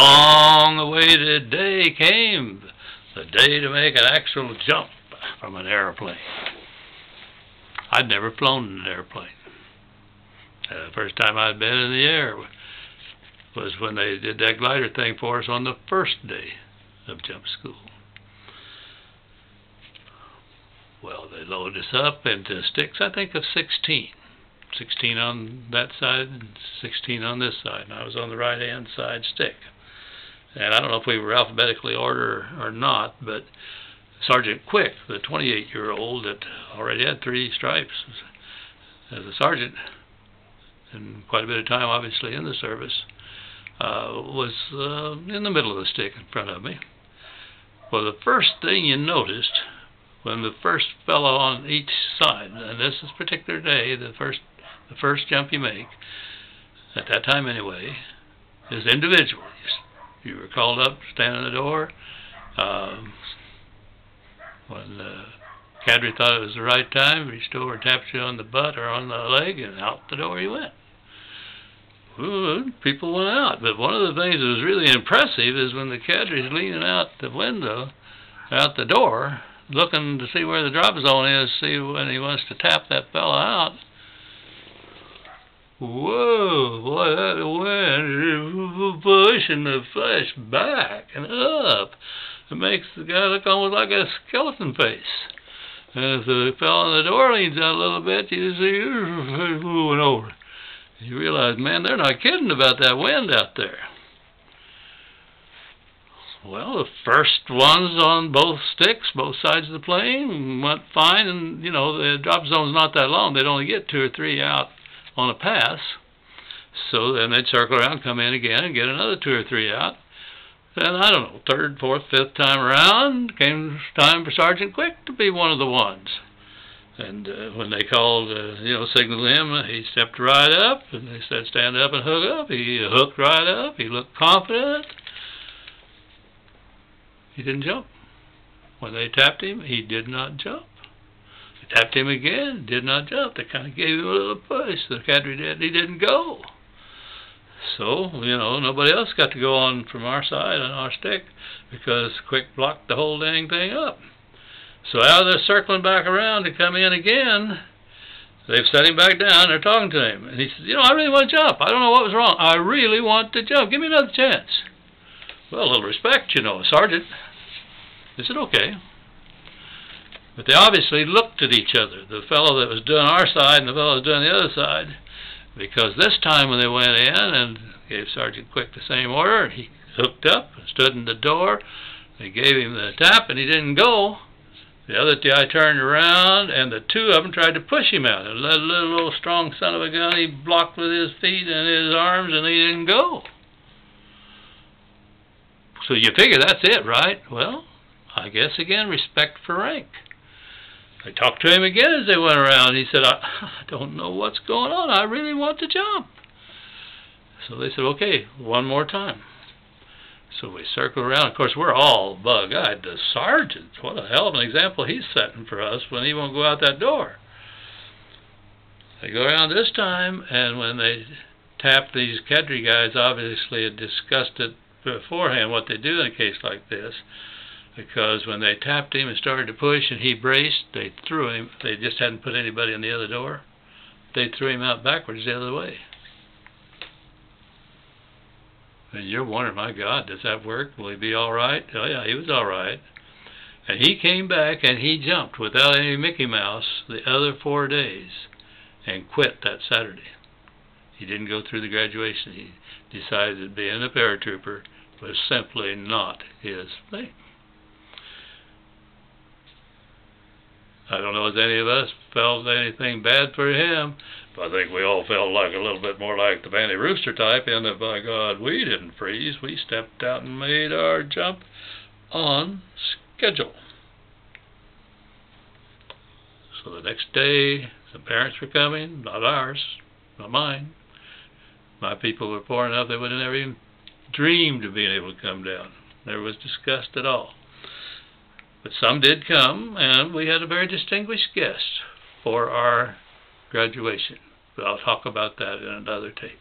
long awaited day came, the day to make an actual jump from an airplane. I'd never flown in an airplane. The first time I'd been in the air was when they did that glider thing for us on the first day of jump school. Well, they loaded us up into sticks, I think of 16. 16 on that side and 16 on this side. And I was on the right-hand side stick. And I don't know if we were alphabetically ordered or not, but Sergeant Quick, the 28-year-old that already had 3 stripes as a sergeant, and quite a bit of time obviously in the service, was in the middle of the stick in front of me. Well, the first thing you noticed when the first fellow on each side, and this is particular day, the first jump you make, at that time anyway, is individual. You were called up, stand in the door. When the cadre thought it was the right time, reached over and tapped you on the butt or on the leg, and out the door you went. Well, people went out, but one of the things that was really impressive is when the cadre's leaning out the window, out the door, looking to see where the drop zone is, see when he wants to tap that fella out. Whoa, boy, that wind pushing the flesh back and up. It makes the guy look almost like a skeleton face. And if the fella on the door leans out a little bit, you see he's moving over. You realize, man, they're not kidding about that wind out there. Well, the first ones on both sticks, both sides of the plane, went fine. And, you know, the drop zone's not that long. They'd only get 2 or 3 out on a pass. So then they'd circle around, come in again, and get another 2 or 3 out. Then, I don't know, 3rd, 4th, 5th time around, came time for Sergeant Quick to be one of the ones. And when they called, signaled him, he stepped right up, and they said, stand up and hook up. He hooked right up. He looked confident. He didn't jump. When they tapped him, he did not jump. They tapped him again, did not jump. They kind of gave him a little push. The cadre did. He didn't go. So, nobody else got to go on from our side on our stick because Quick blocked the whole dang thing up. So out of there circling back around to come in again, they've set him back down. They're talking to him. And he says, I really want to jump. I don't know what was wrong. I really want to jump. Give me another chance. Well, a little respect, Sergeant. They said, okay. But they obviously looked at each other, the fellow that was doing our side and the fellow that was doing the other side, because this time when they went in and gave Sergeant Quick the same order, he hooked up and stood in the door. They gave him the tap and he didn't go. The other guy turned around and the 2 of them tried to push him out. And that little strong son of a gun, he blocked with his feet and his arms and he didn't go. So you figure that's it, right? Well, I guess again, respect for rank. They talked to him again as they went around. He said, I don't know what's going on. I really want to jump. So they said, okay, one more time. So we circle around. Of course, we're all bug-eyed. The sergeant, what a hell of an example he's setting for us when he won't go out that door. They go around this time, and when they tap these cadre guys, obviously had discussed it beforehand what they do in a case like this, because when they tapped him and started to push and he braced, they threw him. They just hadn't put anybody in the other door. They threw him out backwards the other way. And you're wondering, my God, does that work? Will he be all right? Oh, yeah, he was all right. And he came back and he jumped without any Mickey Mouse the other 4 days and quit that Saturday. He didn't go through the graduation. He decided that being a paratrooper was simply not his thing. I don't know if any of us felt anything bad for him, but I think we all felt like a little bit more like the Bandy Rooster type, in that, by God, we didn't freeze. We stepped out and made our jump on schedule. So the next day, some parents were coming, not ours, not mine. My people were poor enough they would have never even dreamed of being able to come down. Never was discussed at all. But some did come, and we had a very distinguished guest for our graduation. But I'll talk about that in another tape.